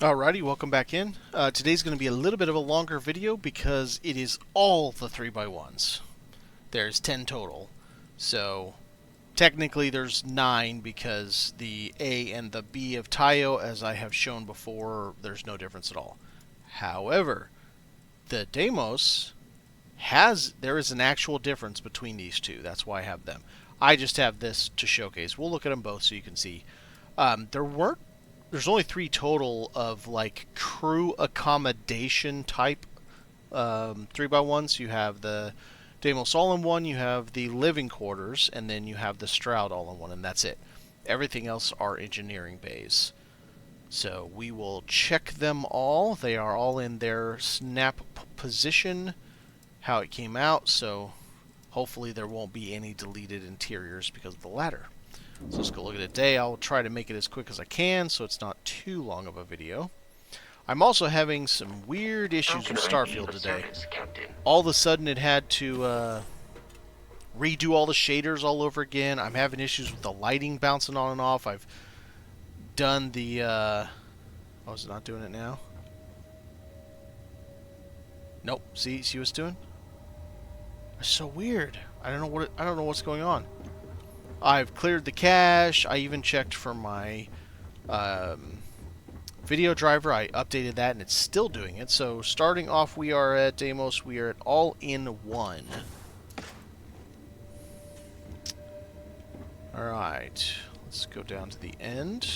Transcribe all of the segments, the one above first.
Alrighty, welcome back in. Today's going to be a little bit of a longer video because it is all the 3x1s. There's 10 total. So, technically there's 9 because the A and the B of Taiyo, as I have shown before, there's no difference at all. However, the Deimos there is an actual difference between these two. That's why I have them. I just have this to showcase. We'll look at them both so you can see. There's only 3 total of like crew accommodation type 3x1s. You have the Deimos All-in-One, you have the living quarters, and then you have the Stroud All-in-One, and that's it. Everything else are engineering bays. So we will check them all. They are all in their snap position, how it came out, so hopefully there won't be any deleted interiors because of the ladder. So let's go look at a day. I'll try to make it as quick as I can so it's not too long of a video. I'm also having some weird issues with Starfield today. All of a sudden it had to redo all the shaders all over again. I'm having issues with the lighting bouncing on and off. I've done the... oh, is it not doing it now? Nope. See what it's doing? It's so weird. I don't know what's going on. I've cleared the cache. I even checked for my video driver. I updated that and it's still doing it. So starting off, we are at Deimos. We are at All-in-One. Alright. Let's go down to the end.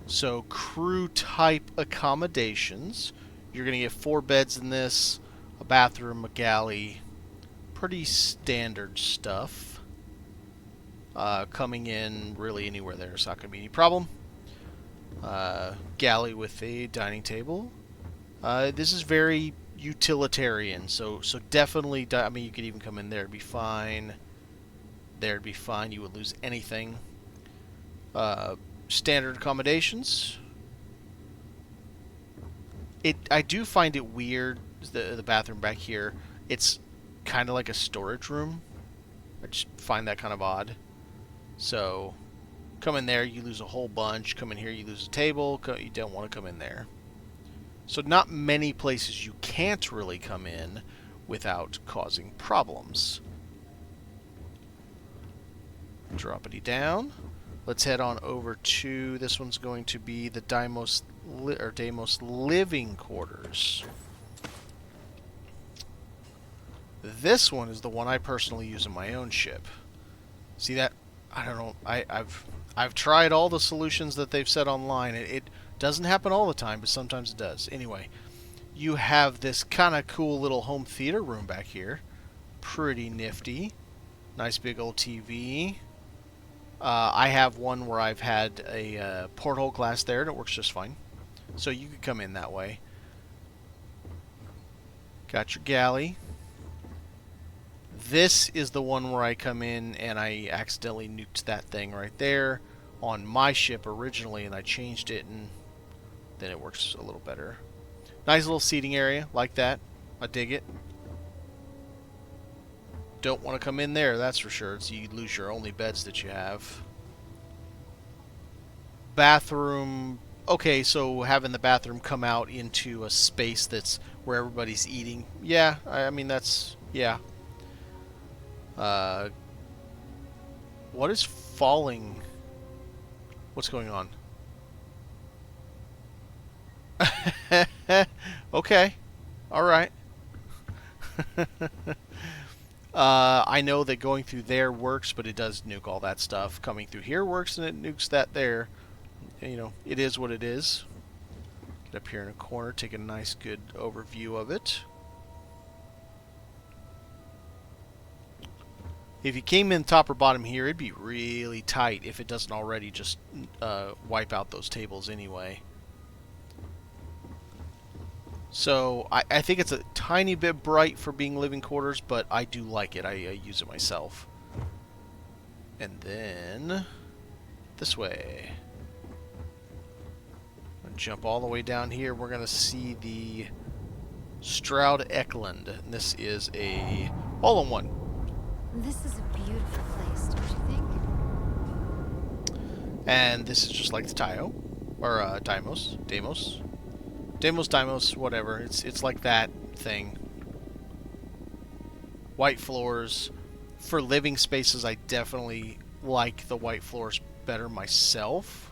So crew type accommodations. You're going to get 4 beds in this, a bathroom, a galley. Pretty standard stuff. Coming in really anywhere there's not going to be any problem. Galley with a dining table. This is very utilitarian, so definitely, I mean, you could even come in there, it'd be fine. There'd be fine, you would lose anything. Standard accommodations. I do find it weird, the bathroom back here. It's kind of like a storage room. I just find that kind of odd. So, come in there, you lose a whole bunch. Come in here, you lose a table. You don't want to come in there. So not many places you can't really come in without causing problems. Droppity down. Let's head on over to, this one's going to be the Deimos Living Quarters. This one is the one I personally use in my own ship. See that? I don't know. I've tried all the solutions that they've said online. It doesn't happen all the time, but sometimes it does. Anyway, you have this kind of cool little home theater room back here. Pretty nifty. Nice big old TV. I have one where I've had a porthole glass there, and it works just fine. So you could come in that way. Got your galley. This is the one where I come in and I accidentally nuked that thing right there on my ship originally, and I changed it, and then it works a little better. Nice little seating area, like that. I dig it. Don't want to come in there, that's for sure. So you lose your only beds that you have. Bathroom. Okay, so having the bathroom come out into a space that's where everybody's eating. Yeah, I mean, that's... yeah. What is falling? What's going on? Okay. Alright. I know that going through there works, but it does nuke all that stuff. Coming through here works, and it nukes that there. You know, it is what it is. Get up here in a corner, take a nice, good overview of it. If you came in top or bottom here, it'd be really tight if it doesn't already just wipe out those tables anyway. So I think it's a tiny bit bright for being living quarters, but I do like it. I use it myself. And then this way. Jump all the way down here. We're going to see the Stroud Ekland. And this is a all-in-one. This is a beautiful place, don't you think? And this is just like the Taiyo, or Deimos, whatever. It's like that thing. White floors. For living spaces, I definitely like the white floors better myself.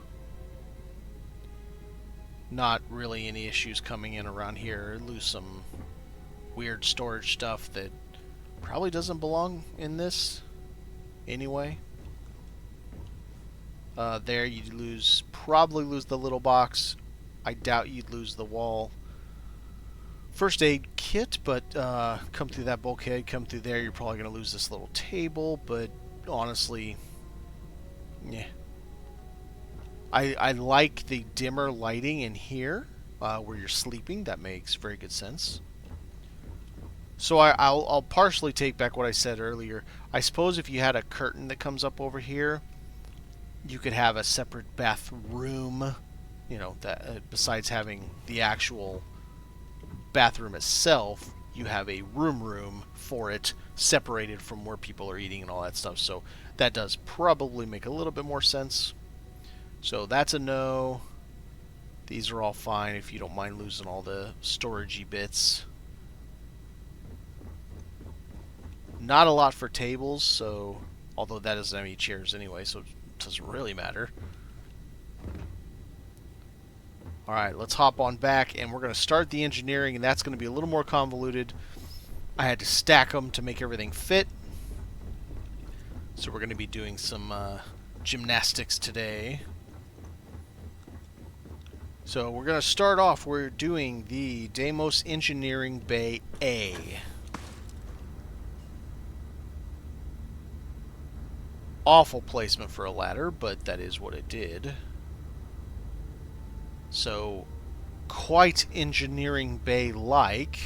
Not really any issues coming in around here. Lose some weird storage stuff that probably doesn't belong in this anyway. There you'd probably lose the little box. I doubt you'd lose the wall first aid kit, but come through that bulkhead, come through there, you're probably going to lose this little table, but honestly, yeah. I like the dimmer lighting in here where you're sleeping. That makes very good sense. So I'll partially take back what I said earlier. I suppose if you had a curtain that comes up over here, you could have a separate bathroom, you know, that besides having the actual bathroom itself, you have a room for it separated from where people are eating and all that stuff. So that does probably make a little bit more sense. So that's a no. These are all fine if you don't mind losing all the storagey bits. Not a lot for tables, so although that doesn't have any chairs anyway, so it doesn't really matter. Alright, let's hop on back, and we're going to start the engineering, and that's going to be a little more convoluted. I had to stack them to make everything fit. So we're going to be doing some gymnastics today. So we're going to start off, we're doing the Deimos Engineering Bay-A. Awful placement for a ladder, but that is what it did. So, quite engineering bay-like.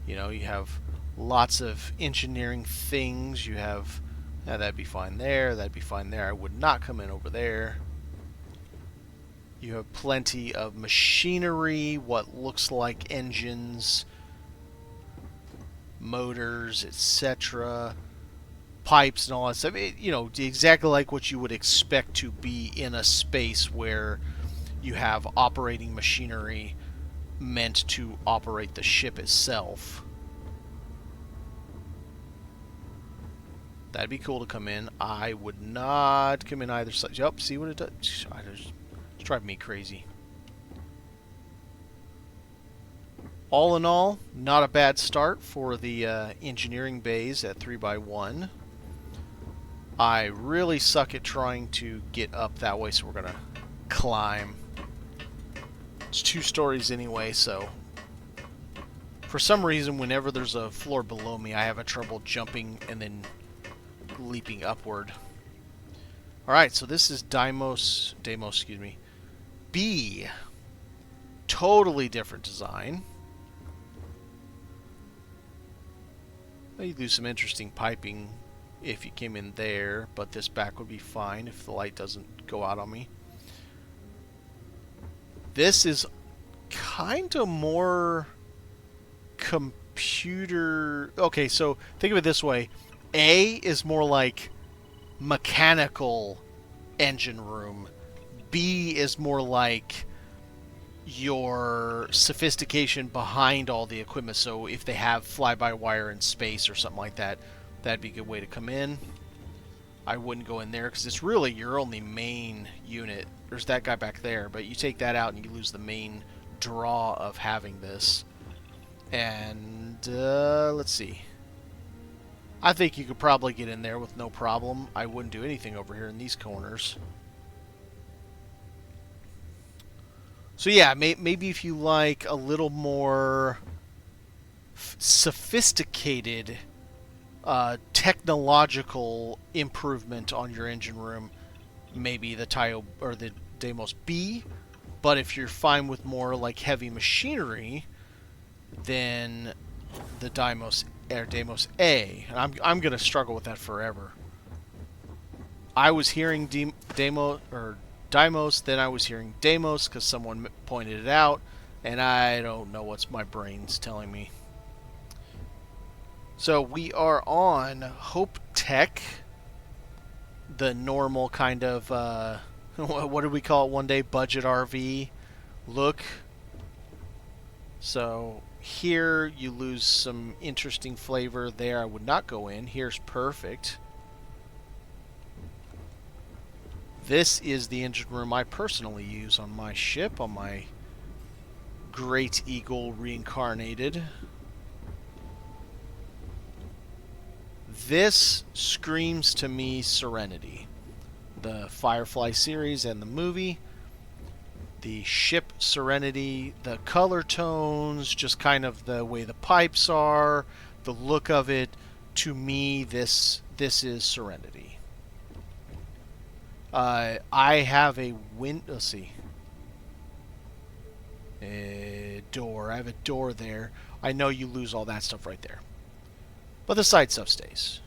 You know, you have lots of engineering things. You have, that'd be fine there, that'd be fine there. I would not come in over there. You have plenty of machinery, what looks like engines, motors, etc., pipes and all that stuff. You know, exactly like what you would expect to be in a space where you have operating machinery meant to operate the ship itself. That'd be cool to come in. I would not come in either side. Yup, see what it does? It's driving me crazy. All in all, not a bad start for the engineering bays at 3x1. I really suck at trying to get up that way, so we're going to climb. It's 2 stories anyway, so for some reason, whenever there's a floor below me, I have a trouble jumping and then leaping upward. Alright, so this is Deimos, excuse me, B. Totally different design. You do some interesting piping if you came in there, but this back would be fine if the light doesn't go out on me. This is kind of more computer... Okay, so think of it this way. A is more like mechanical engine room. B is more like your sophistication behind all the equipment. So if they have fly-by-wire in space or something like that, that'd be a good way to come in. I wouldn't go in there because it's really your only main unit. There's that guy back there, but you take that out and you lose the main draw of having this. And let's see. I think you could probably get in there with no problem. I wouldn't do anything over here in these corners. So yeah, maybe if you like a little more sophisticated technological improvement on your engine room, maybe the Taiyo or the Deimos B. But if you're fine with more like heavy machinery, then the Deimos A. And I'm gonna struggle with that forever. I was hearing Deimos, then I was hearing Deimos because someone pointed it out, and I don't know what's my brain's telling me. So we are on HopeTech the normal kind of what did we call it one day? Budget RV look. So here you lose some interesting flavor. There I would not go in. Here's perfect. This is the engine room I personally use on my ship, on my Great Eagle reincarnated. This screams to me Serenity. The Firefly series and the movie. The ship Serenity, the color tones, just kind of the way the pipes are, the look of it. To me, this is Serenity. I have a let's see. A door. I have a door there. I know you lose all that stuff right there. But the side stuff stays.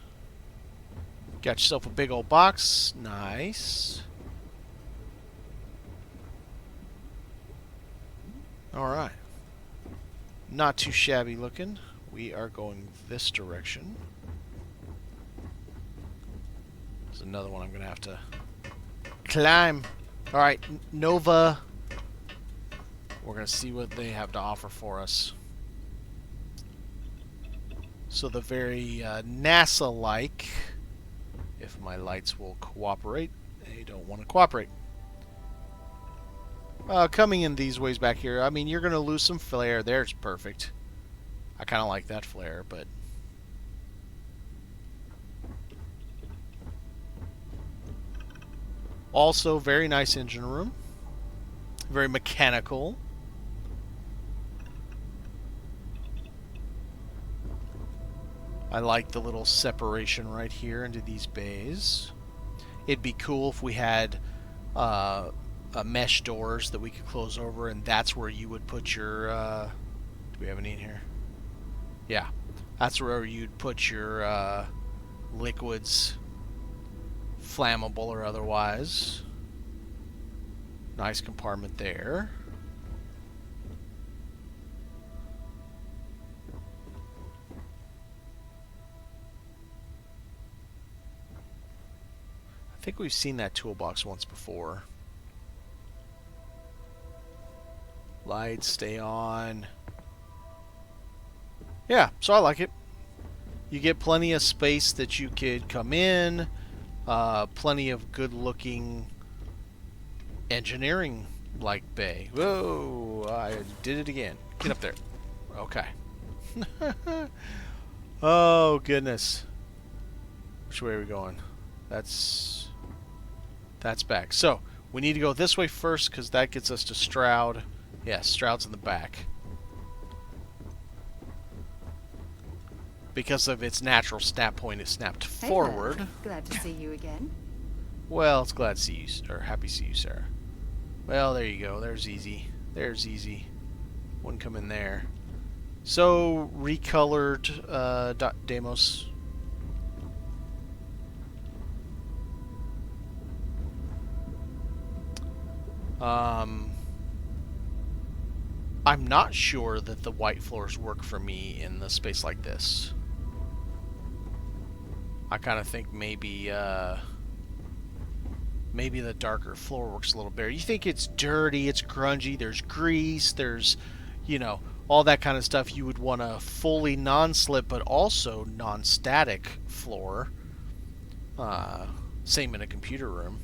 Got yourself a big old box. Nice. Alright. Not too shabby looking. We are going this direction. There's another one I'm going to have to climb. Alright, Nova. We're going to see what they have to offer for us. So the very NASA-like, if my lights will cooperate. They don't want to cooperate. Coming in these ways back here, I mean, you're going to lose some flare. There's perfect. I kind of like that flare, but... Also, very nice engine room. Very mechanical. I like the little separation right here into these bays. It'd be cool if we had mesh doors that we could close over, and that's where you would put your... do we have any in here? Yeah. That's where you'd put your liquids, flammable or otherwise. Nice compartment there. I think we've seen that toolbox once before. Lights stay on. Yeah, so I like it. You get plenty of space that you could come in. Plenty of good looking engineering like bay. Whoa, I did it again. Get up there. Okay. Oh goodness. Which way are we going? That's back. So we need to go this way first because that gets us to Stroud. Yeah, Stroud's in the back. Because of its natural snap point, it snapped forward. There. Glad to see you again. Well, it's glad to see you, or happy to see you, Sarah. Well, there you go. There's easy. There's easy. Wouldn't come in there. So, recolored Deimos. I'm not sure that the white floors work for me in a space like this. I kind of think maybe maybe the darker floor works a little better. You think it's dirty, it's grungy, there's grease, there's, you know, all that kind of stuff. You would want a fully non-slip but also non-static floor. Same in a computer room.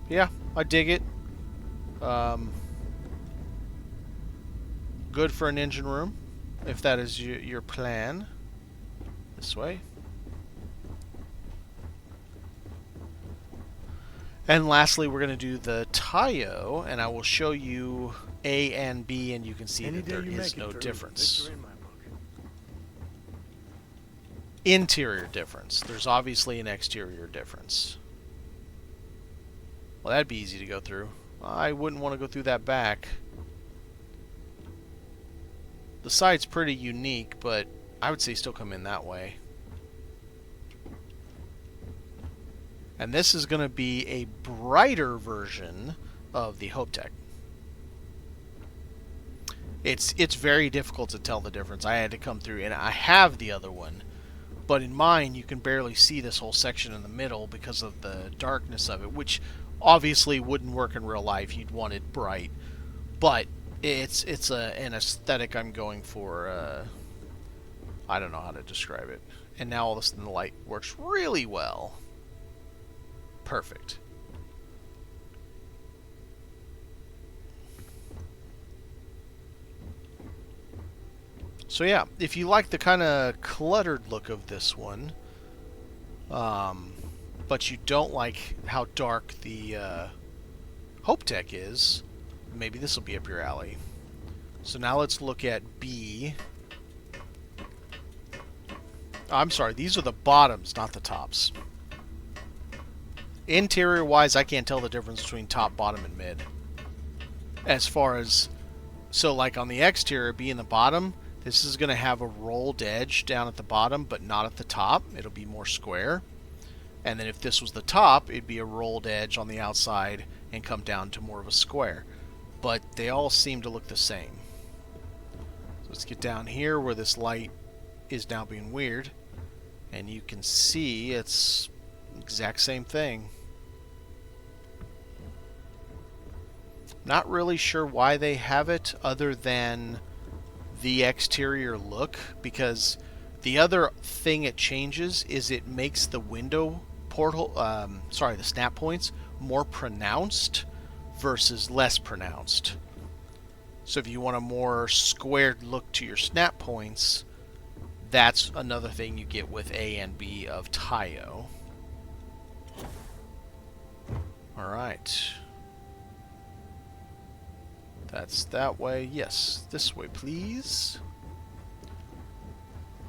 Yeah, I dig it. Good for an engine room, if that is your plan. This way. And lastly, we're going to do the Taiyo, and I will show you A and B, and you can see that there is no difference. Interior difference. There's obviously an exterior difference. Well, that'd be easy to go through. I wouldn't want to go through that back. The side's pretty unique, but I would say still come in that way. And this is going to be a brighter version of the HopeTech. It's very difficult to tell the difference. I had to come through, and I have the other one, But in mine, you can barely see this whole section in the middle because of the darkness of it, which obviously wouldn't work in real life. You'd want it bright. But it's an aesthetic I'm going for. I don't know how to describe it. And now all of a sudden the light works really well. Perfect. So yeah, if you like the kind of cluttered look of this one, but you don't like how dark the HopeTech is, maybe this will be up your alley. So now let's look at B. I'm sorry, these are the bottoms, not the tops. Interior-wise, I can't tell the difference between top, bottom, and mid. As far as, so like on the exterior, B in the bottom, this is going to have a rolled edge down at the bottom, but not at the top. It'll be more square. And then if this was the top, it'd be a rolled edge on the outside and come down to more of a square. But they all seem to look the same. So let's get down here where this light is now being weird. And you can see it's exact same thing. Not really sure why they have it other than the exterior look, because the other thing it changes is it makes the window portal, the snap points more pronounced versus less pronounced. So if you want a more squared look to your snap points, that's another thing you get with A and B of Taiyo. Alright. That's that way. Yes, this way, please.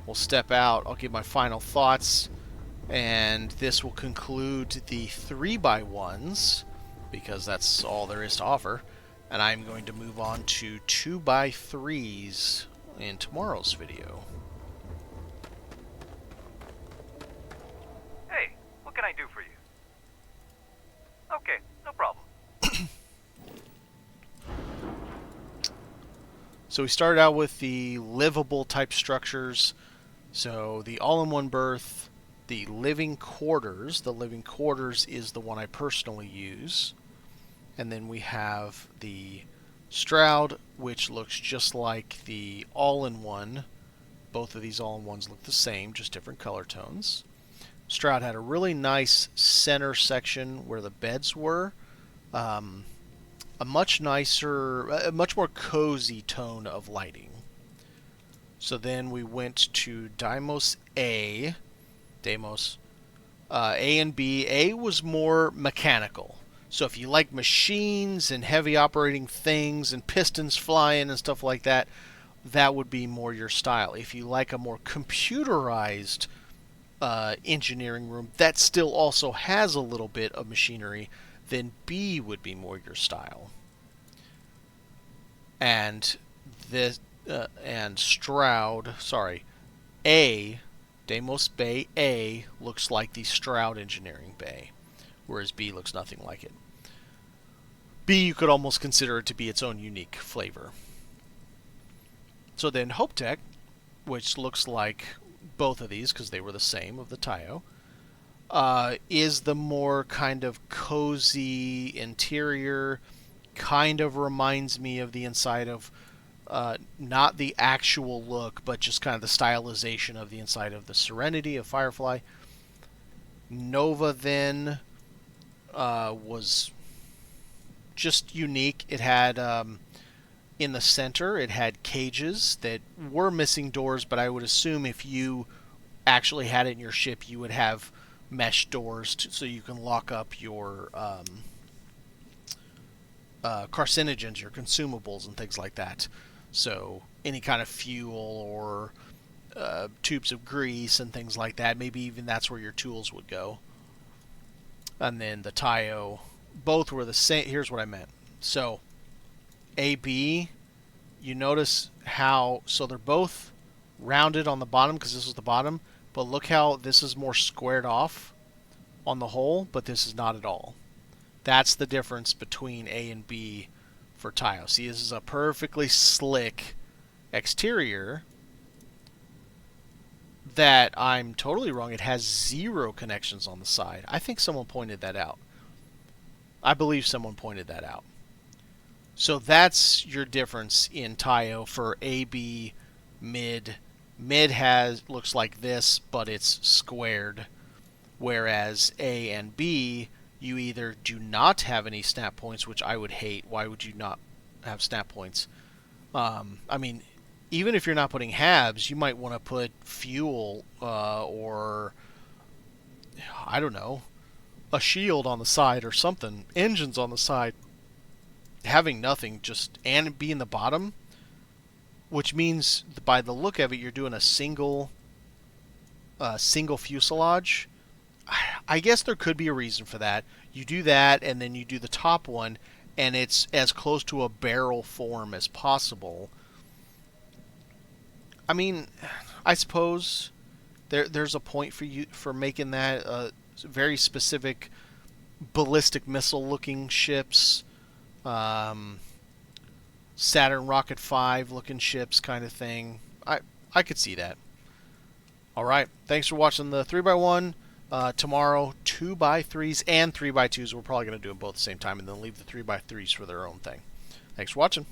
We'll step out. I'll give my final thoughts. And this will conclude the 3x1s, because that's all there is to offer. And I'm going to move on to 2x3s in tomorrow's video. Hey, what can I do for you? Okay, no problem. So we started out with the livable type structures. So the all-in-one berth, the living quarters. The living quarters is the one I personally use. And then we have the Stroud, which looks just like the all-in-one. Both of these all-in-ones look the same, just different color tones. Stroud had a really nice center section where the beds were. A much nicer, a much more cozy tone of lighting. So then we went to Deimos A. Deimos A and B. A was more mechanical. So if you like machines and heavy operating things and pistons flying and stuff like that, that would be more your style. If you like a more computerized engineering room that still also has a little bit of machinery, then B would be more your style. And this and Stroud, sorry, A, Deimos Bay-A looks like the Stroud Engineering Bay, whereas B looks nothing like it. B, you could almost consider it to be its own unique flavor. So then HopeTech, which looks like both of these because they were the same of the Taiyo, is the more kind of cozy interior, kind of reminds me of the inside of, not the actual look, but just kind of the stylization of the inside of the Serenity of Firefly. Nova then was just unique. It had, in the center, it had cages that were missing doors, but I would assume if you actually had it in your ship, you would have mesh doors so you can lock up your carcinogens, your consumables, and things like that. So any kind of fuel or tubes of grease and things like that, maybe even that's where your tools would go. And then the Taiyo, both were the same. Here's what I meant. So AB, you notice how, so they're both rounded on the bottom because this is the bottom, but look how this is more squared off on the whole, but this is not at all. That's the difference between A and B for Taiyo. See, this is a perfectly slick exterior. that I'm totally wrong. It has 0 connections on the side. I think someone pointed that out. I believe someone pointed that out. So that's your difference in Taiyo for AB, mid. Mid looks like this, but it's squared. Whereas A and B, you either do not have any snap points, which I would hate. Why would you not have snap points? I mean, even if you're not putting Habs, you might want to put fuel or, I don't know, a shield on the side or something. Engines on the side. Having nothing just and be in the bottom, which means by the look of it, you're doing a single fuselage. I guess there could be a reason for that. You do that, and then you do the top one, and it's as close to a barrel form as possible. I mean, I suppose there's a point for you for making that very specific ballistic missile looking ships, Saturn Rocket 5 looking ships kind of thing. I could see that. All right, thanks for watching the 3x1. Tomorrow, 2x3s and 3x2s. We're probably going to do them both at the same time and then leave the 3x3s for their own thing. Thanks for watching.